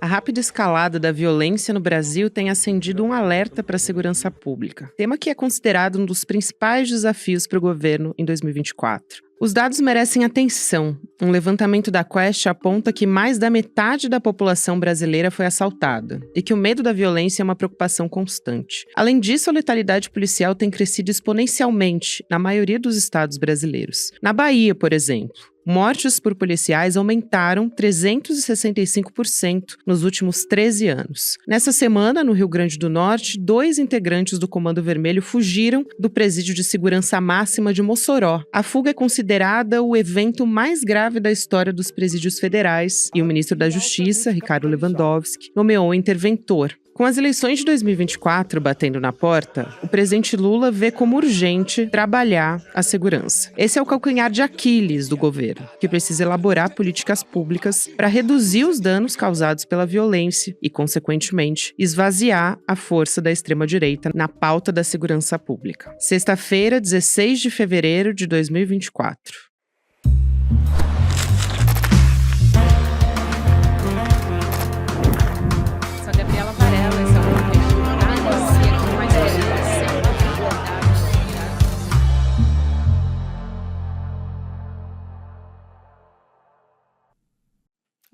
A rápida escalada da violência no Brasil tem acendido um alerta para a segurança pública, tema que é considerado um dos principais desafios para o governo em 2024. Os dados merecem atenção. Um levantamento da Quest aponta que mais da metade da população brasileira foi assaltada e que o medo da violência é uma preocupação constante. Além disso, a letalidade policial tem crescido exponencialmente na maioria dos estados brasileiros. Na Bahia, por exemplo, mortes por policiais aumentaram 365% nos últimos 13 anos. Nessa semana, no Rio Grande do Norte, 2 integrantes do Comando Vermelho fugiram do presídio de segurança máxima de Mossoró. A fuga é considerada o evento mais grave da história dos presídios federais e o ministro da Justiça, Ricardo Lewandowski, nomeou um interventor. Com as eleições de 2024 batendo na porta, o presidente Lula vê como urgente trabalhar a segurança. Esse é o calcanhar de Aquiles do governo, que precisa elaborar políticas públicas para reduzir os danos causados pela violência e, consequentemente, esvaziar a força da extrema-direita na pauta da segurança pública. Sexta-feira, 16 de fevereiro de 2024.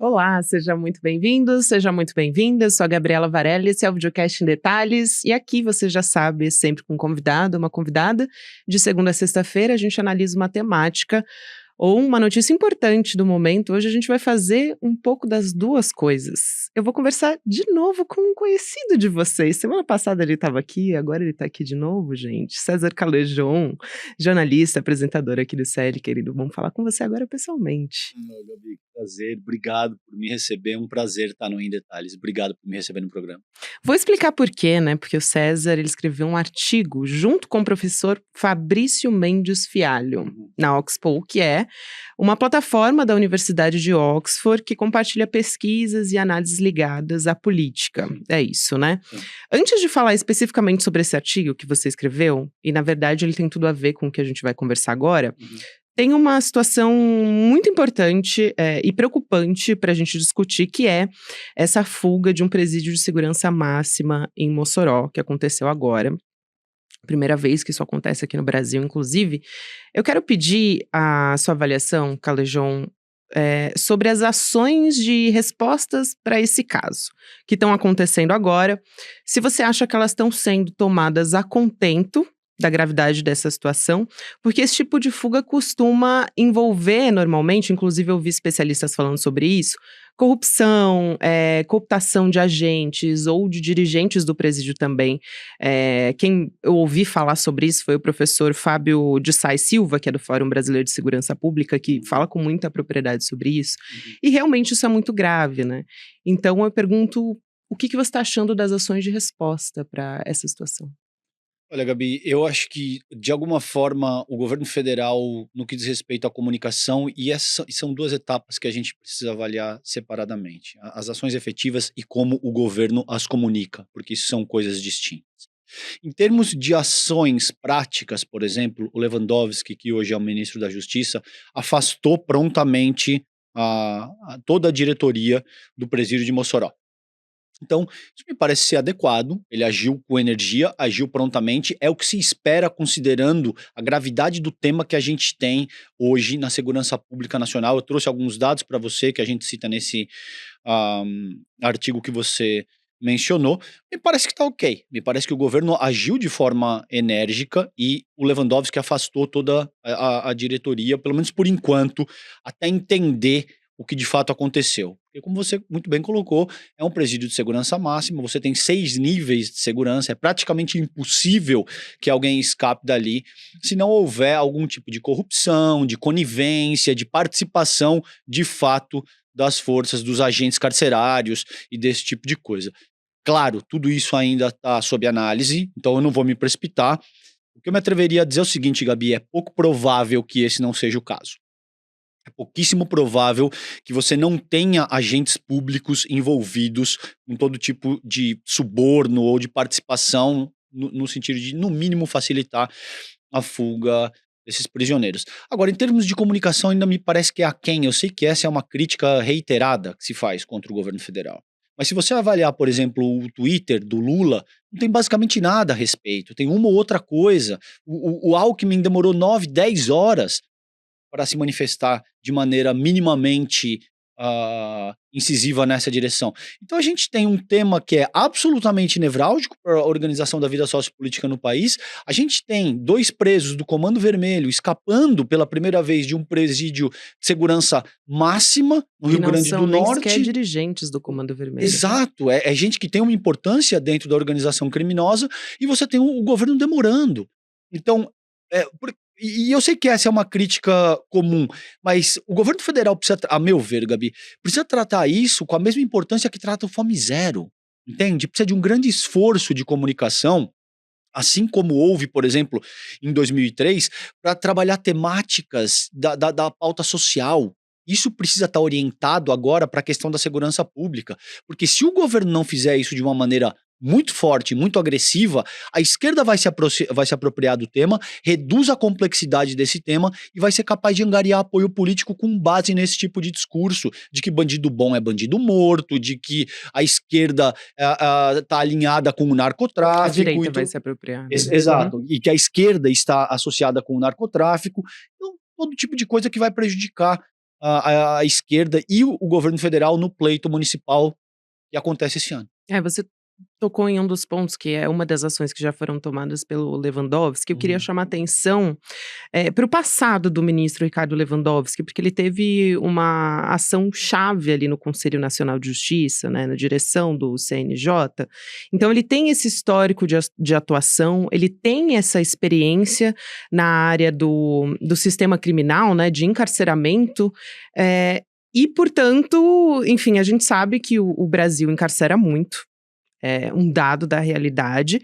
Olá, seja muito bem-vindo, seja muito bem-vinda. Eu sou a Gabriela Varelli, esse é o Videocast em Detalhes. E aqui, você já sabe, sempre com um convidado, uma convidada. De segunda a sexta-feira, a gente analisa uma temática ou uma notícia importante do momento. Hoje a gente vai fazer um pouco das duas coisas. Eu vou conversar de novo com um conhecido de vocês. Semana passada ele estava aqui, agora ele está aqui de novo, gente. César Calejon, jornalista, apresentador aqui do CL, querido. Vamos falar com você agora pessoalmente. Gabi, prazer. Obrigado por me receber. É um prazer estar no Em Detalhes. Obrigado por me receber no programa. Vou explicar por quê, né? Porque o César, ele escreveu um artigo junto com o professor Fabrício Mendes Fialho, na Oxpow, que é uma plataforma da Universidade de Oxford que compartilha pesquisas e análises ligadas à política. É isso, né? Antes de falar especificamente sobre esse artigo que você escreveu, e na verdade ele tem tudo a ver com o que a gente vai conversar agora, tem uma situação muito importante e preocupante para a gente discutir, que é essa fuga de um presídio de segurança máxima em Mossoró, que aconteceu agora. Primeira vez que isso acontece aqui no Brasil, inclusive. Eu quero pedir a sua avaliação, Calejon, sobre as ações de respostas para esse caso, que estão acontecendo agora. Se você acha que elas estão sendo tomadas a contento da gravidade dessa situação, porque esse tipo de fuga costuma envolver, normalmente, inclusive eu vi especialistas falando sobre isso, corrupção, cooptação de agentes ou de dirigentes do presídio também. Quem eu ouvi falar sobre isso foi o professor Fábio de Sá Silva, que é do Fórum Brasileiro de Segurança Pública, que fala com muita propriedade sobre isso. E realmente isso é muito grave, né? Então eu pergunto, o que você está achando das ações de resposta para essa situação? Olha, Gabi, eu acho que, de alguma forma, o governo federal, no que diz respeito à comunicação, e são duas etapas que a gente precisa avaliar separadamente: as ações efetivas e como o governo as comunica, porque isso são coisas distintas. Em termos de ações práticas, por exemplo, o Lewandowski, que hoje é o ministro da Justiça, afastou prontamente toda a diretoria do presídio de Mossoró. Então, isso me parece ser adequado. Ele agiu com energia, agiu prontamente. É o que se espera, considerando a gravidade do tema que a gente tem hoje na segurança pública nacional. Eu trouxe alguns dados para você que a gente cita nesse artigo que você mencionou. Me parece que está ok. Me parece que o governo agiu de forma enérgica e o Lewandowski afastou toda a diretoria, pelo menos por enquanto, até entender o que de fato aconteceu. Porque, como você muito bem colocou, é um presídio de segurança máxima, você tem 6 níveis de segurança, é praticamente impossível que alguém escape dali se não houver algum tipo de corrupção, de conivência, de participação de fato das forças, dos agentes carcerários e desse tipo de coisa. Claro, tudo isso ainda está sob análise, então eu não vou me precipitar. O que eu me atreveria a dizer é o seguinte, Gabi: é pouco provável que esse não seja o caso. É pouquíssimo provável que você não tenha agentes públicos envolvidos em todo tipo de suborno ou de participação no sentido de, no mínimo, facilitar a fuga desses prisioneiros. Agora, em termos de comunicação, ainda me parece que é aquém. Eu sei que essa é uma crítica reiterada que se faz contra o governo federal. Mas se você avaliar, por exemplo, o Twitter do Lula, não tem basicamente nada a respeito. Tem uma ou outra coisa. O Alckmin demorou 9, 10 horas para se manifestar de maneira minimamente incisiva nessa direção. Então a gente tem um tema que é absolutamente nevrálgico para a organização da vida sociopolítica no país. A gente tem 2 presos do Comando Vermelho escapando pela primeira vez de um presídio de segurança máxima no Rio Grande do Não são nem Norte. sequer dirigentes do Comando Vermelho. Exato, é gente que tem uma importância dentro da organização criminosa e você tem o governo demorando. Então, e eu sei que essa é uma crítica comum, mas o governo federal precisa, a meu ver, Gabi, precisa tratar isso com a mesma importância que trata o Fome Zero, entende? Precisa de um grande esforço de comunicação, assim como houve, por exemplo, em 2003, para trabalhar temáticas da pauta social. Isso precisa estar orientado agora para a questão da segurança pública, porque se o governo não fizer isso de uma maneira muito forte, muito agressiva, a esquerda vai se apropriar do tema, reduz a complexidade desse tema e vai ser capaz de angariar apoio político com base nesse tipo de discurso, de que bandido bom é bandido morto, de que a esquerda está alinhada com o narcotráfico. A direita vai se apropriar. Né? Exato, e que a esquerda está associada com o narcotráfico, então todo tipo de coisa que vai prejudicar a esquerda e o governo federal no pleito municipal que acontece esse ano. Você tocou em um dos pontos, que é uma das ações que já foram tomadas pelo Lewandowski. Eu queria chamar atenção para o passado do ministro Ricardo Lewandowski, porque ele teve uma ação chave ali no Conselho Nacional de Justiça, né, na direção do CNJ. Então ele tem esse histórico de atuação, ele tem essa experiência na área do sistema criminal, né, de encarceramento, e, portanto, enfim, a gente sabe que o Brasil encarcera muito. É um dado da realidade.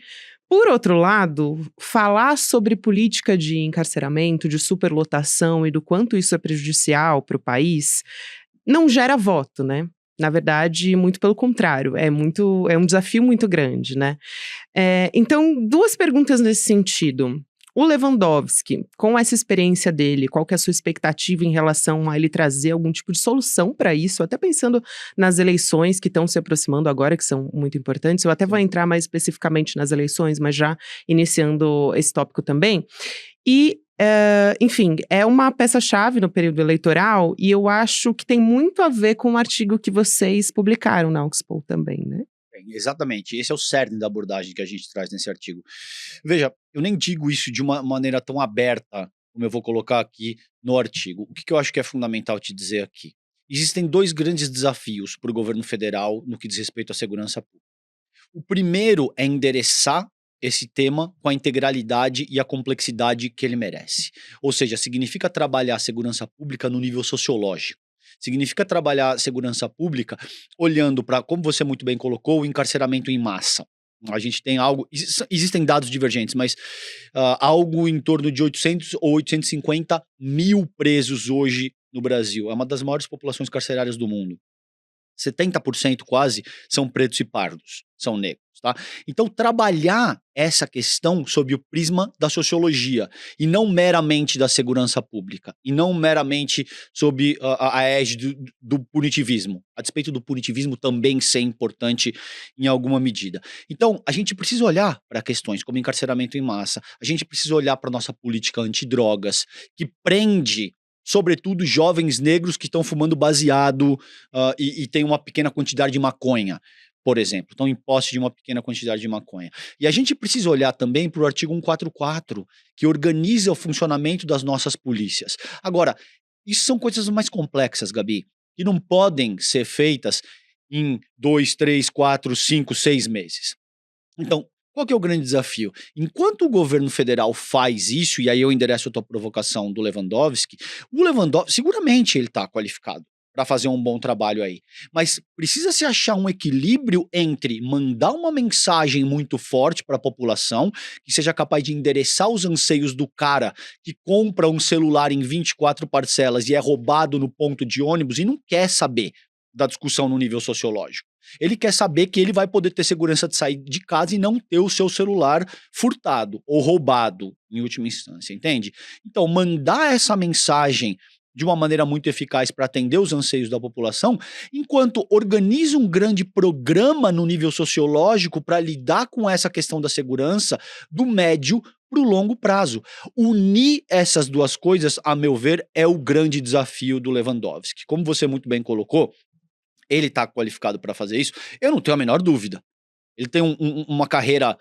Por outro lado, falar sobre política de encarceramento, de superlotação e do quanto isso é prejudicial para o país, não gera voto, né? Na verdade, muito pelo contrário, é um desafio muito grande, né? Então, 2 perguntas nesse sentido. O Lewandowski, com essa experiência dele, qual que é a sua expectativa em relação a ele trazer algum tipo de solução para isso? Até pensando nas eleições que estão se aproximando agora, que são muito importantes. Eu até vou entrar mais especificamente nas eleições, mas já iniciando esse tópico também. E, enfim, é uma peça-chave no período eleitoral e eu acho que tem muito a ver com o artigo que vocês publicaram na Oxpoll também, né? Exatamente, esse é o cerne da abordagem que a gente traz nesse artigo. Veja, eu nem digo isso de uma maneira tão aberta como eu vou colocar aqui no artigo. O que eu acho que é fundamental te dizer aqui? Existem 2 grandes desafios para o governo federal no que diz respeito à segurança pública. O primeiro é endereçar esse tema com a integralidade e a complexidade que ele merece. Ou seja, significa trabalhar a segurança pública no nível sociológico. Significa trabalhar segurança pública olhando para, como você muito bem colocou, o encarceramento em massa. A gente tem algo, existem dados divergentes, mas algo em torno de 800 ou 850 mil presos hoje no Brasil. É uma das maiores populações carcerárias do mundo. 70% quase são pretos e pardos, são negros, tá? Então trabalhar essa questão sob o prisma da sociologia e não meramente da segurança pública e não meramente sob a égide do punitivismo, a despeito do punitivismo também ser importante em alguma medida. Então a gente precisa olhar para questões como encarceramento em massa, a gente precisa olhar para nossa política antidrogas que prende sobretudo jovens negros que estão fumando baseado e tem uma pequena quantidade de maconha, por exemplo, estão em posse de uma pequena quantidade de maconha. E a gente precisa olhar também para o artigo 144, que organiza o funcionamento das nossas polícias. Agora, isso são coisas mais complexas, Gabi, que não podem ser feitas em 2, 3, 4, 5, 6 meses. Então, qual que é o grande desafio? Enquanto o governo federal faz isso, e aí eu endereço a tua provocação do Lewandowski, o Lewandowski, seguramente ele está qualificado para fazer um bom trabalho aí, mas precisa se achar um equilíbrio entre mandar uma mensagem muito forte para a população, que seja capaz de endereçar os anseios do cara que compra um celular em 24 parcelas e é roubado no ponto de ônibus e não quer saber da discussão no nível sociológico. Ele quer saber que ele vai poder ter segurança de sair de casa e não ter o seu celular furtado ou roubado, em última instância, entende? Então, mandar essa mensagem de uma maneira muito eficaz para atender os anseios da população, enquanto organiza um grande programa no nível sociológico para lidar com essa questão da segurança do médio para o longo prazo. Unir essas duas coisas, a meu ver, é o grande desafio do Lewandowski. Como você muito bem colocou, ele está qualificado para fazer isso, eu não tenho a menor dúvida. Ele tem uma carreira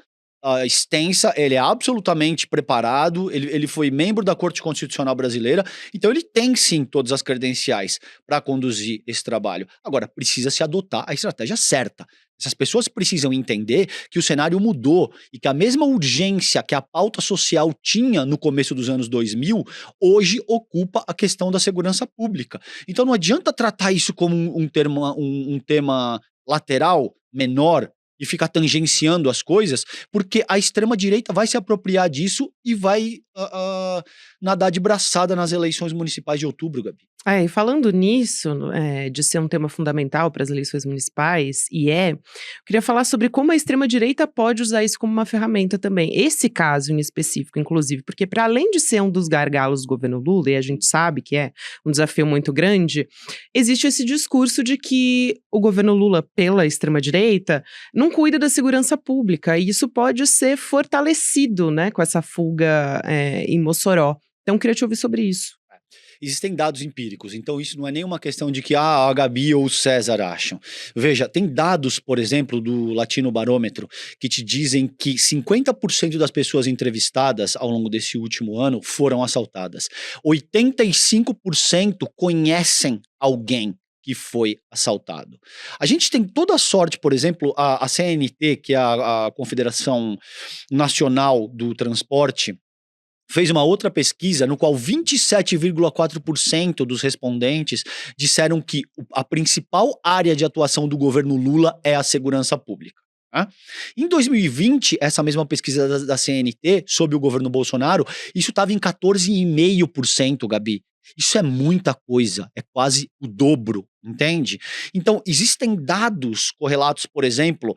extensa, ele é absolutamente preparado, ele foi membro da Corte Constitucional Brasileira, então ele tem sim todas as credenciais para conduzir esse trabalho. Agora, precisa se adotar a estratégia certa. Essas pessoas precisam entender que o cenário mudou e que a mesma urgência que a pauta social tinha no começo dos anos 2000, hoje ocupa a questão da segurança pública. Então não adianta tratar isso como um tema lateral, menor, e ficar tangenciando as coisas, porque a extrema-direita vai se apropriar disso e vai nadar de braçada nas eleições municipais de outubro, Gabi. E falando nisso, de ser um tema fundamental para as eleições municipais, eu queria falar sobre como a extrema-direita pode usar isso como uma ferramenta também. Esse caso em específico, inclusive, porque para além de ser um dos gargalos do governo Lula, e a gente sabe que é um desafio muito grande, existe esse discurso de que o governo Lula, pela extrema-direita, não cuida da segurança pública, e isso pode ser fortalecido, né, com essa fuga em Mossoró. Então, eu queria te ouvir sobre isso. Existem dados empíricos, então isso não é nenhuma questão de que a Gabi ou o César acham. Veja, tem dados, por exemplo, do Latino Barômetro, que te dizem que 50% das pessoas entrevistadas ao longo desse último ano foram assaltadas. 85% conhecem alguém que foi assaltado. A gente tem toda a sorte, por exemplo, a CNT, que é a Confederação Nacional do Transporte, fez uma outra pesquisa no qual 27,4% dos respondentes disseram que a principal área de atuação do governo Lula é a segurança pública. Em 2020, essa mesma pesquisa da CNT sobre o governo Bolsonaro, isso estava em 14,5%, Gabi. Isso é muita coisa, é quase o dobro, entende? Então, existem dados correlatos, por exemplo,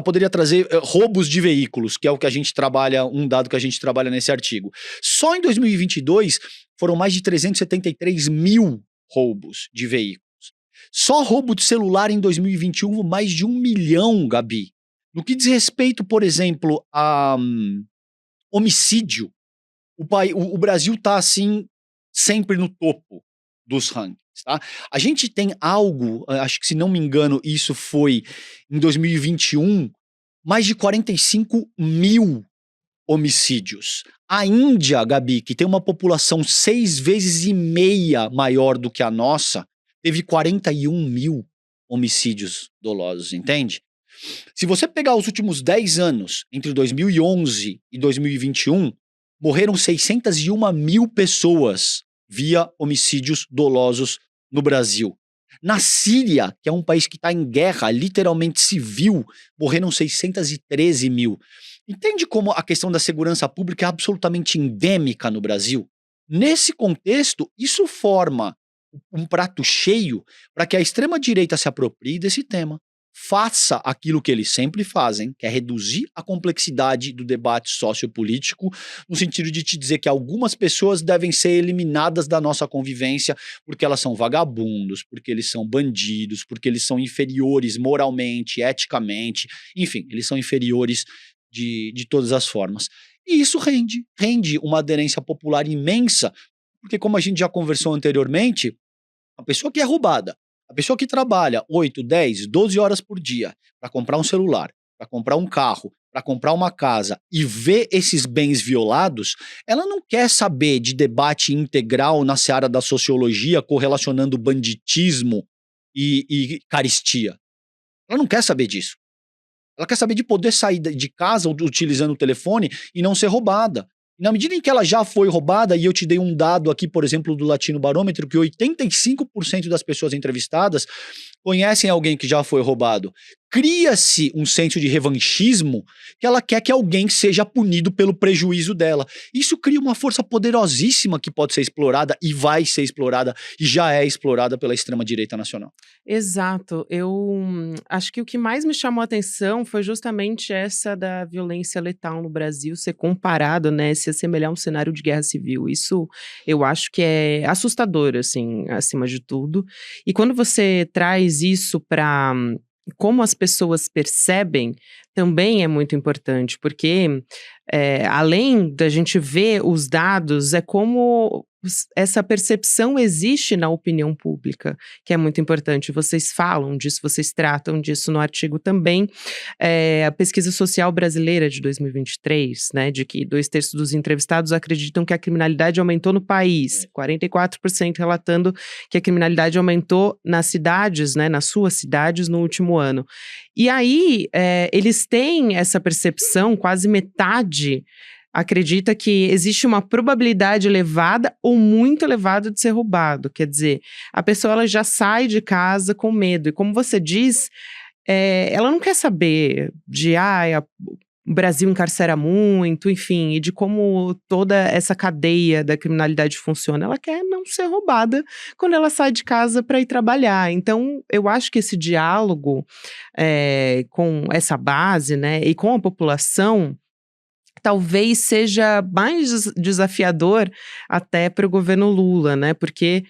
poderia trazer roubos de veículos, que é o que a gente trabalha, um dado que a gente trabalha nesse artigo. Só em 2022, foram mais de 373 mil roubos de veículos. Só roubo de celular em 2021, mais de 1 milhão, Gabi. No que diz respeito, por exemplo, a homicídio, o Brasil está, assim, sempre no topo dos rankings, tá? A gente tem algo, acho que se não me engano, isso foi em 2021, mais de 45 mil homicídios. A Índia, Gabi, que tem uma população 6,5 vezes maior do que a nossa, teve 41 mil homicídios dolosos, entende? Se você pegar os últimos 10 anos, entre 2011 e 2021, morreram 601 mil pessoas via homicídios dolosos no Brasil. Na Síria, que é um país que está em guerra, literalmente civil, morreram 613 mil. Entende como a questão da segurança pública é absolutamente endêmica no Brasil? Nesse contexto, isso forma um prato cheio para que a extrema-direita se aproprie desse tema, faça aquilo que eles sempre fazem, que é reduzir a complexidade do debate sociopolítico, no sentido de te dizer que algumas pessoas devem ser eliminadas da nossa convivência porque elas são vagabundos, porque eles são bandidos, porque eles são inferiores moralmente, eticamente, enfim, eles são inferiores de todas as formas. E isso rende uma aderência popular imensa, porque como a gente já conversou anteriormente, a pessoa que é roubada, a pessoa que trabalha 8, 10, 12 horas por dia para comprar um celular, para comprar um carro, para comprar uma casa e ver esses bens violados, ela não quer saber de debate integral na seara da sociologia correlacionando banditismo e caristia. Ela não quer saber disso. Ela quer saber de poder sair de casa utilizando o telefone e não ser roubada. Na medida em que ela já foi roubada, e eu te dei um dado aqui, por exemplo, do Latino Barômetro, que 85% das pessoas entrevistadas conhecem alguém que já foi roubado. cria-se um senso de revanchismo que ela quer que alguém seja punido pelo prejuízo dela. Isso cria uma força poderosíssima que pode ser explorada e vai ser explorada e já é explorada pela extrema-direita nacional. Exato. Eu acho que o que mais me chamou a atenção foi justamente essa da violência letal no Brasil ser comparado, né, se assemelhar a um cenário de guerra civil. Isso eu acho que é assustador, assim, acima de tudo. E quando você traz isso para como as pessoas percebem, também é muito importante, porque além da gente ver os dados, é como essa percepção existe na opinião pública, que é muito importante. Vocês falam disso, vocês tratam disso no artigo também. A pesquisa social brasileira de 2023, né, de que 2/3 dos entrevistados acreditam que a criminalidade aumentou no país, 44% relatando que a criminalidade aumentou nas cidades, né, nas suas cidades no último ano. E aí, eles têm essa percepção, quase metade acredita que existe uma probabilidade elevada ou muito elevada de ser roubado. Quer dizer, a pessoa ela já sai de casa com medo. E como você diz, ela não quer saber de o Brasil encarcera muito, enfim, e de como toda essa cadeia da criminalidade funciona. Ela quer não ser roubada quando ela sai de casa para ir trabalhar. Então, eu acho que esse diálogo com essa base, né, e com a população, talvez seja mais desafiador até para o governo Lula, né? Porque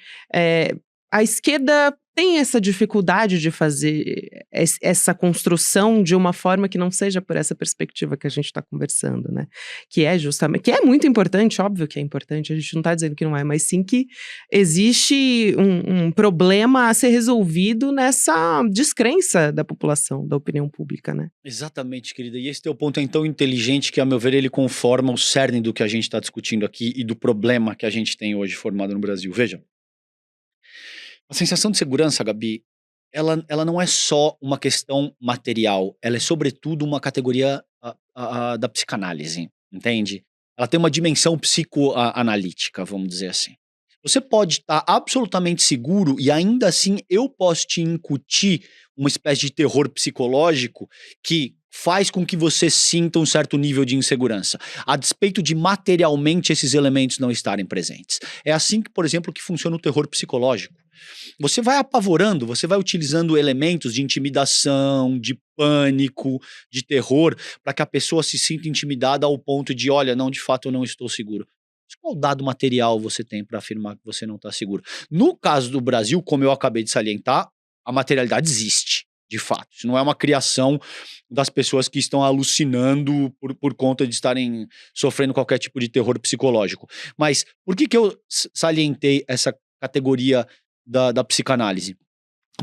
a esquerda tem essa dificuldade de fazer essa construção de uma forma que não seja por essa perspectiva que a gente está conversando, né? Que é justamente, que é muito importante, óbvio que é importante, a gente não está dizendo que não é, mas sim que existe um problema a ser resolvido nessa descrença da população, da opinião pública, né? Exatamente, querida. E esse teu ponto é tão inteligente que, a meu ver, ele conforma o cerne do que a gente está discutindo aqui e do problema que a gente tem hoje formado no Brasil. Veja, a sensação de segurança, Gabi, ela não é só uma questão material, ela é sobretudo uma categoria da psicanálise, entende? Ela tem uma dimensão psicoanalítica, vamos dizer assim. Você pode estar absolutamente seguro e ainda assim eu posso te incutir uma espécie de terror psicológico que faz com que você sinta um certo nível de insegurança, a despeito de materialmente esses elementos não estarem presentes. É assim que, por exemplo, que funciona o terror psicológico. Você vai apavorando, você vai utilizando elementos de intimidação, de pânico, de terror, para que a pessoa se sinta intimidada ao ponto de, olha, não, de fato eu não estou seguro. Mas qual dado material você tem para afirmar que você não está seguro? No caso do Brasil, como eu acabei de salientar, a materialidade existe, de fato. Isso não é uma criação das pessoas que estão alucinando por conta de estarem sofrendo qualquer tipo de terror psicológico. Mas por que eu salientei essa categoria da psicanálise?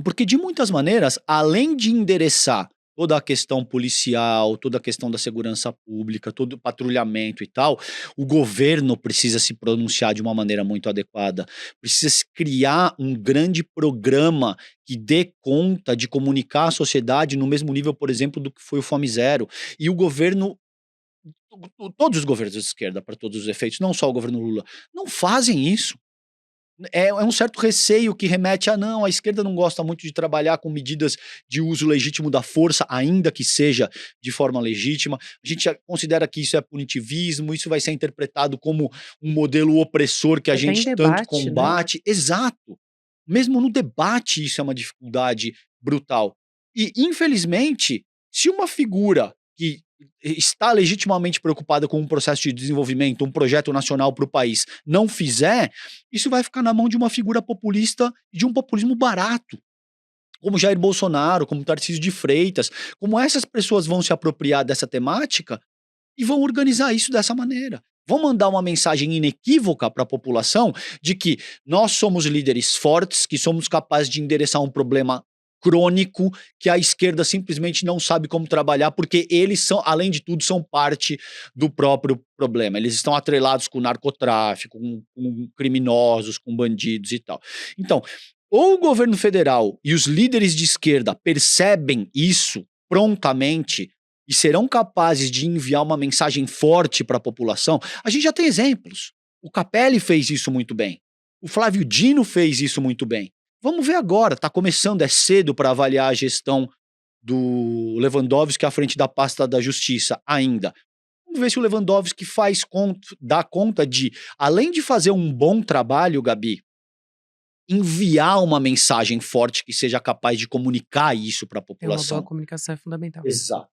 Porque, de muitas maneiras, além de endereçar toda a questão policial, toda a questão da segurança pública, todo o patrulhamento e tal, o governo precisa se pronunciar de uma maneira muito adequada. Precisa se criar um grande programa que dê conta de comunicar a sociedade no mesmo nível, por exemplo, do que foi o Fome Zero. E o governo, todos os governos de esquerda, para todos os efeitos, não só o governo Lula, não fazem isso. É um certo receio que remete a não, a esquerda não gosta muito de trabalhar com medidas de uso legítimo da força, ainda que seja de forma legítima. A gente considera que isso é punitivismo, isso vai ser interpretado como um modelo opressor que a gente tanto combate. Né? Exato. Mesmo no debate isso é uma dificuldade brutal. E, infelizmente, se uma figura que está legitimamente preocupada com um processo de desenvolvimento, um projeto nacional para o país, não fizer, isso vai ficar na mão de uma figura populista e de um populismo barato, como Jair Bolsonaro, como Tarcísio de Freitas, como essas pessoas vão se apropriar dessa temática e vão organizar isso dessa maneira. Vão mandar uma mensagem inequívoca para a população de que nós somos líderes fortes, que somos capazes de endereçar um problema crônico que a esquerda simplesmente não sabe como trabalhar, porque eles são, além de tudo, são parte do próprio problema. Eles estão atrelados com o narcotráfico, com criminosos, com bandidos e tal. Então, ou o governo federal e os líderes de esquerda percebem isso prontamente e serão capazes de enviar uma mensagem forte para a população. A gente já tem exemplos. O Capelli fez isso muito bem. O Flávio Dino fez isso muito bem. Vamos ver agora, está começando, é cedo para avaliar a gestão do Lewandowski à frente da pasta da Justiça ainda. Vamos ver se o Lewandowski dá conta de, além de fazer um bom trabalho, Gabi, enviar uma mensagem forte que seja capaz de comunicar isso para a Ter uma boa população. comunicação é fundamental. Exato.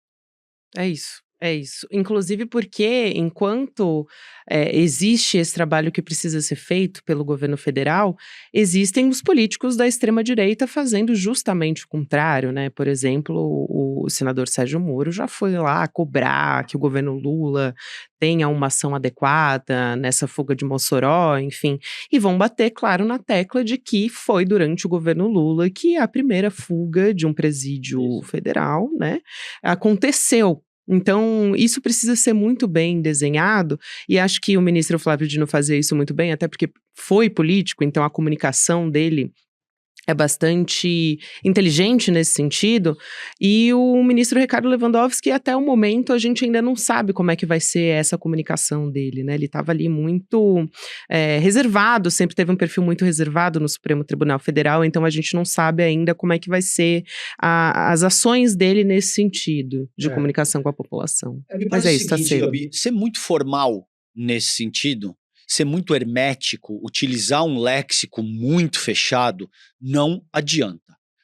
É isso, é isso. Inclusive porque enquanto existe esse trabalho que precisa ser feito pelo governo federal, existem os políticos da extrema-direita fazendo justamente o contrário, né? Por exemplo, o senador Sérgio Moro já foi lá cobrar que o governo Lula tenha uma ação adequada nessa fuga de Mossoró, enfim. E vão bater, claro, na tecla de que foi durante o governo Lula que a primeira fuga de um presídio federal, né, aconteceu. Então, isso precisa ser muito bem desenhado, e acho que o ministro Flávio Dino fazia isso muito bem, até porque foi político, então a comunicação dele é bastante inteligente nesse sentido, e o ministro Ricardo Lewandowski, até o momento, a gente ainda não sabe como é que vai ser essa comunicação dele, né? Ele estava ali muito reservado, sempre teve um perfil muito reservado no Supremo Tribunal Federal, então a gente não sabe ainda como é que vai ser as ações dele nesse sentido de comunicação com a população. Mas é isso, tá cedo. Gabi, ser muito formal nesse sentido, ser muito hermético, utilizar um léxico muito fechado, não adianta.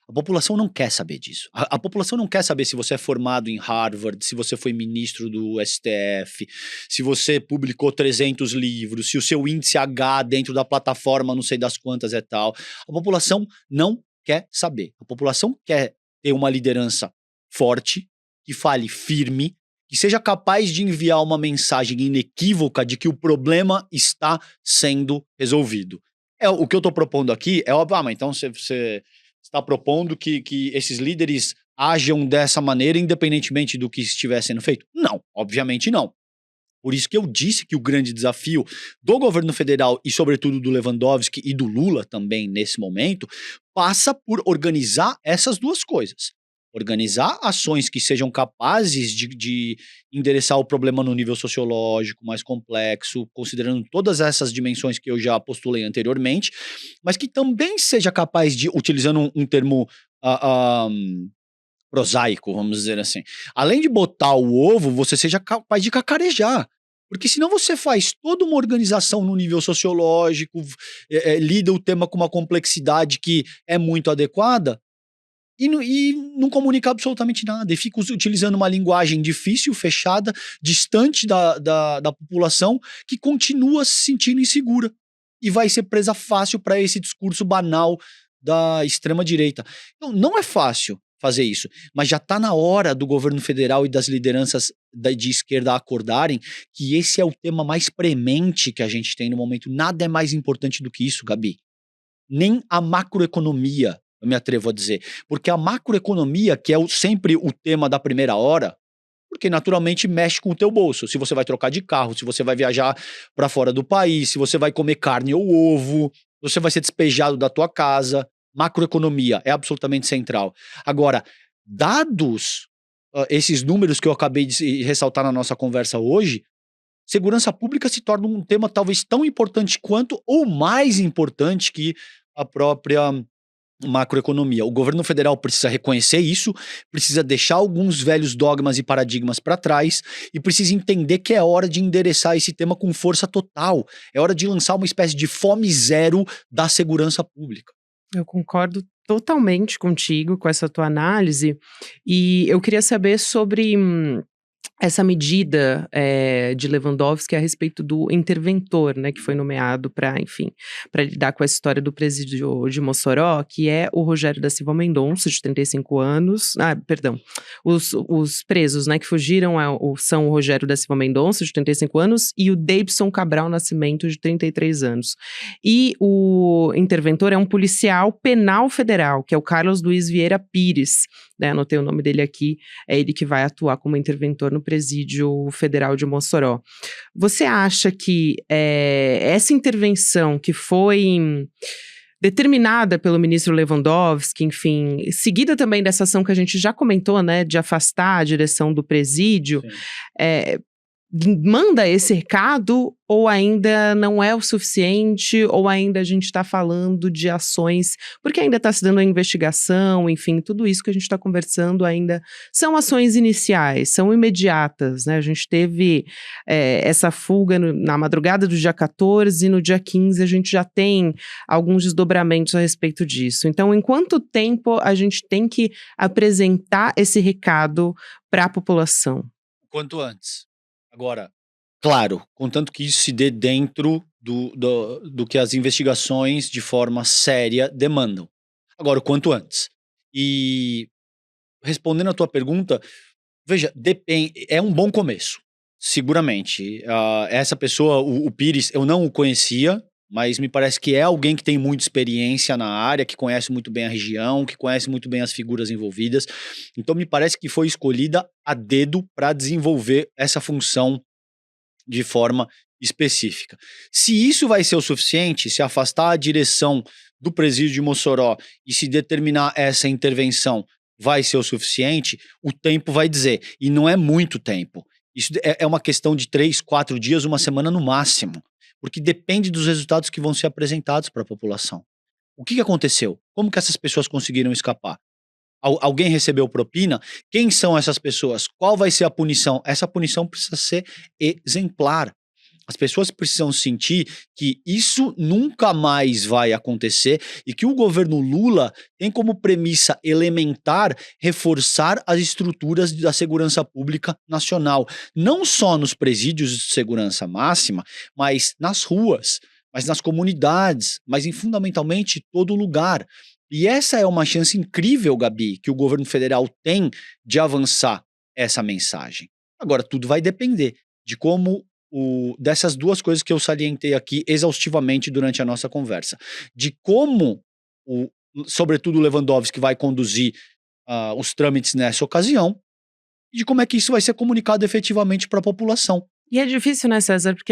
A população não quer saber disso. A população não quer saber se você é formado em Harvard, se você foi ministro do STF, se você publicou 300 livros, se o seu índice H dentro da plataforma não sei das quantas é tal. A população não quer saber. A população quer ter uma liderança forte, que fale firme, que seja capaz de enviar uma mensagem inequívoca de que o problema está sendo resolvido. O que eu estou propondo aqui é óbvio, mas então você está propondo que esses líderes ajam dessa maneira independentemente do que estiver sendo feito? Não, obviamente não. Por isso que eu disse que o grande desafio do governo federal e sobretudo do Lewandowski e do Lula também nesse momento passa por organizar essas duas coisas. Organizar ações que sejam capazes de endereçar o problema no nível sociológico mais complexo, considerando todas essas dimensões que eu já postulei anteriormente, mas que também seja capaz de, utilizando um termo prosaico, vamos dizer assim, além de botar o ovo, você seja capaz de cacarejar. Porque senão você faz toda uma organização no nível sociológico, lida o tema com uma complexidade que é muito adequada, e não comunica absolutamente nada, e fica utilizando uma linguagem difícil, fechada, distante da população, que continua se sentindo insegura, e vai ser presa fácil para esse discurso banal da extrema-direita. Então, não é fácil fazer isso, mas já está na hora do governo federal e das lideranças de esquerda acordarem que esse é o tema mais premente que a gente tem no momento. Nada é mais importante do que isso, Gabi. Nem a macroeconomia, eu me atrevo a dizer. Porque a macroeconomia, que é sempre o tema da primeira hora, porque naturalmente mexe com o teu bolso. Se você vai trocar de carro, se você vai viajar para fora do país, se você vai comer carne ou ovo, você vai ser despejado da tua casa. Macroeconomia é absolutamente central. Agora, dados esses números que eu acabei de ressaltar na nossa conversa hoje, segurança pública se torna um tema talvez tão importante quanto ou mais importante que a própria macroeconomia. O governo federal precisa reconhecer isso, precisa deixar alguns velhos dogmas e paradigmas para trás e precisa entender que é hora de endereçar esse tema com força total. É hora de lançar uma espécie de fome zero da segurança pública. Eu concordo totalmente contigo com essa tua análise, e eu queria saber sobre essa medida de Lewandowski a respeito do interventor, né, que foi nomeado para, enfim, para lidar com essa história do presídio de Mossoró, que é o Rogério da Silva Mendonça, de 35 anos. Os presos, né, que fugiram são o Rogério da Silva Mendonça, de 35 anos, e o Deibson Cabral Nascimento, de 33 anos. E o interventor é um policial penal federal, que é o Carlos Luiz Vieira Pires, né, anotei o nome dele aqui, é ele que vai atuar como interventor no presídio federal de Mossoró. Você acha que essa intervenção que foi determinada pelo ministro Lewandowski, enfim, seguida também dessa ação que a gente já comentou, né, de afastar a direção do presídio, manda esse recado ou ainda não é o suficiente, ou ainda a gente está falando de ações, porque ainda está se dando a investigação, enfim, tudo isso que a gente está conversando ainda são ações iniciais, são imediatas, né? A gente teve essa fuga na madrugada do dia 14 e no dia 15 a gente já tem alguns desdobramentos a respeito disso. Então, em quanto tempo a gente tem que apresentar esse recado para a população? Quanto antes. Agora, claro, contanto que isso se dê dentro do que as investigações de forma séria demandam. Agora, o quanto antes. E respondendo a tua pergunta, veja, depende, é um bom começo, seguramente. Essa pessoa, o Pires, eu não o conhecia, mas me parece que é alguém que tem muita experiência na área, que conhece muito bem a região, que conhece muito bem as figuras envolvidas. Então, me parece que foi escolhida a dedo para desenvolver essa função de forma específica. Se isso vai ser o suficiente, se afastar a direção do presídio de Mossoró e se determinar essa intervenção vai ser o suficiente, o tempo vai dizer. E não é muito tempo. Isso é uma questão de 3, 4 dias, uma semana no máximo. Porque depende dos resultados que vão ser apresentados para a população. O que aconteceu? Como que essas pessoas conseguiram escapar? Alguém recebeu propina? Quem são essas pessoas? Qual vai ser a punição? Essa punição precisa ser exemplar. As pessoas precisam sentir que isso nunca mais vai acontecer e que o governo Lula tem como premissa elementar reforçar as estruturas da segurança pública nacional. Não só nos presídios de segurança máxima, mas nas ruas, mas nas comunidades, mas em fundamentalmente todo lugar. E essa é uma chance incrível, Gabi, que o governo federal tem de avançar essa mensagem. Agora, tudo vai depender de como dessas duas coisas que eu salientei aqui exaustivamente durante a nossa conversa. De como, sobretudo o Lewandowski vai conduzir os trâmites nessa ocasião e de como é que isso vai ser comunicado efetivamente para a população. E é difícil, né, César? Porque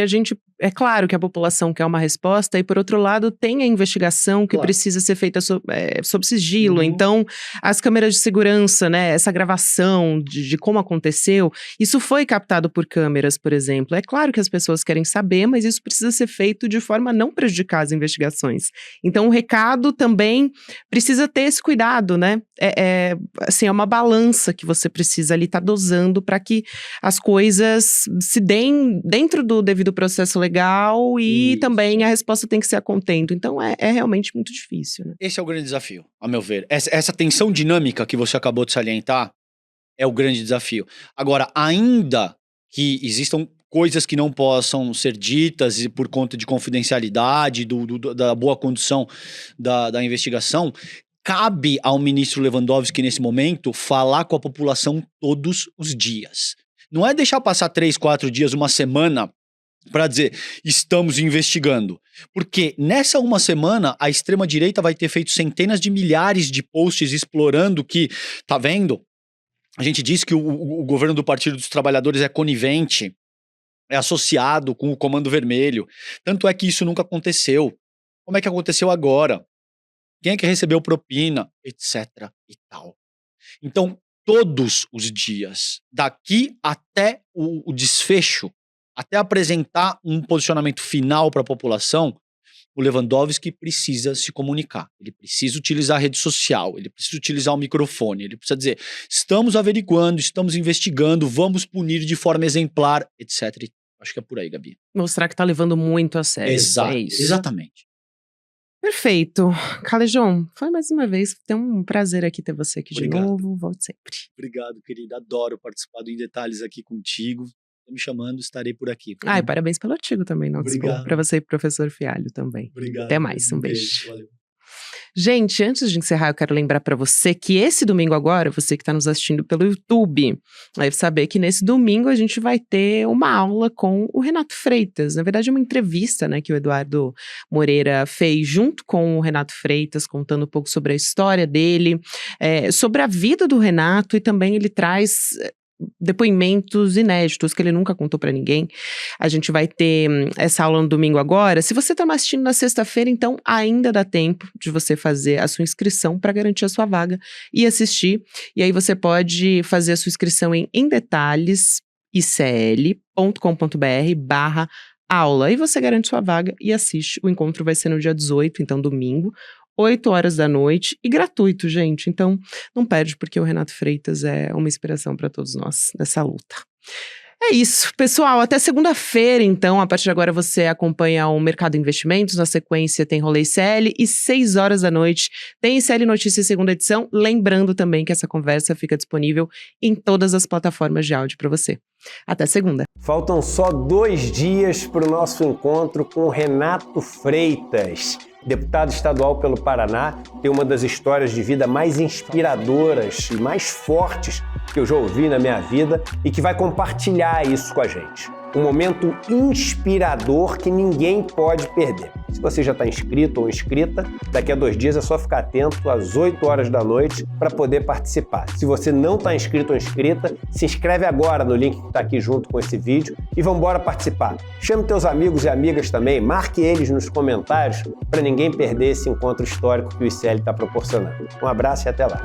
é claro que a população quer uma resposta e, por outro lado, tem a investigação que precisa ser feita sob sigilo. Então, as câmeras de segurança, né, essa gravação de como aconteceu, isso foi captado por câmeras, por exemplo. É claro que as pessoas querem saber, mas isso precisa ser feito de forma a não prejudicar as investigações. Então, o recado também precisa ter esse cuidado, né? Assim, é uma balança que você precisa ali estar dosando para que as coisas se deem dentro do devido processo legal e também a resposta tem que ser a contento. Então é realmente muito difícil, né? Esse é o grande desafio, a meu ver. Essa tensão dinâmica que você acabou de salientar é o grande desafio. Agora, ainda que existam coisas que não possam ser ditas por conta de confidencialidade, da boa condução da investigação, cabe ao ministro Lewandowski, nesse momento, falar com a população todos os dias. Não é deixar passar 3, 4 dias, uma semana, para dizer, estamos investigando. Porque nessa uma semana, a extrema-direita vai ter feito centenas de milhares de posts explorando que, tá vendo? A gente disse que o governo do Partido dos Trabalhadores é conivente, é associado com o Comando Vermelho. Tanto é que isso nunca aconteceu. Como é que aconteceu agora? Quem é que recebeu propina? Etc. e tal. Então, todos os dias, daqui até o desfecho, até apresentar um posicionamento final para a população, o Lewandowski precisa se comunicar. Ele precisa utilizar a rede social, ele precisa utilizar o microfone, ele precisa dizer, estamos averiguando, estamos investigando, vamos punir de forma exemplar, etc. Acho que é por aí, Gabi. Mostrar que tá levando muito a sério. Exato, É isso. exatamente. Perfeito. Calejão, foi mais uma vez. Tem um prazer aqui ter você aqui Obrigado. de novo. Volte sempre. Obrigado, querida. Adoro participar do Em Detalhes aqui contigo. Tá me chamando, estarei por aqui. E parabéns pelo artigo também, não? Obrigado. Para você e professor Fialho também. Obrigado. Até mais, um beijo. Valeu. Gente, antes de encerrar, eu quero lembrar para você que esse domingo agora, você que está nos assistindo pelo YouTube, vai saber que nesse domingo a gente vai ter uma aula com o Renato Freitas. Na verdade, uma entrevista, né, que o Eduardo Moreira fez junto com o Renato Freitas, contando um pouco sobre a história dele, sobre a vida do Renato, e também ele traz depoimentos inéditos que ele nunca contou pra ninguém. A gente vai ter essa aula no domingo agora. Se você tá me assistindo na sexta-feira, então ainda dá tempo de você fazer a sua inscrição para garantir a sua vaga e assistir. E aí você pode fazer a sua inscrição em detalhes icl.com.br/aula. E você garante sua vaga e assiste. O encontro vai ser no dia 18, então domingo, 8 horas da noite, e gratuito, gente. Então, não perde, porque o Renato Freitas é uma inspiração para todos nós nessa luta. É isso, pessoal. Até segunda-feira, então. A partir de agora você acompanha o Mercado Investimentos. Na sequência tem Rolê ICL. E 6 horas da noite tem ICL Notícias segunda edição. Lembrando também que essa conversa fica disponível em todas as plataformas de áudio para você. Até segunda. Faltam só 2 dias para o nosso encontro com o Renato Freitas. Deputado estadual pelo Paraná, tem uma das histórias de vida mais inspiradoras e mais fortes que eu já ouvi na minha vida e que vai compartilhar isso com a gente. Um momento inspirador que ninguém pode perder. Se você já está inscrito ou inscrita, daqui a 2 dias é só ficar atento às 8 horas da noite para poder participar. Se você não está inscrito ou inscrita, se inscreve agora no link que está aqui junto com esse vídeo e vamos embora participar. Chame teus amigos e amigas também, marque eles nos comentários para ninguém perder esse encontro histórico que o ICL está proporcionando. Um abraço e até lá.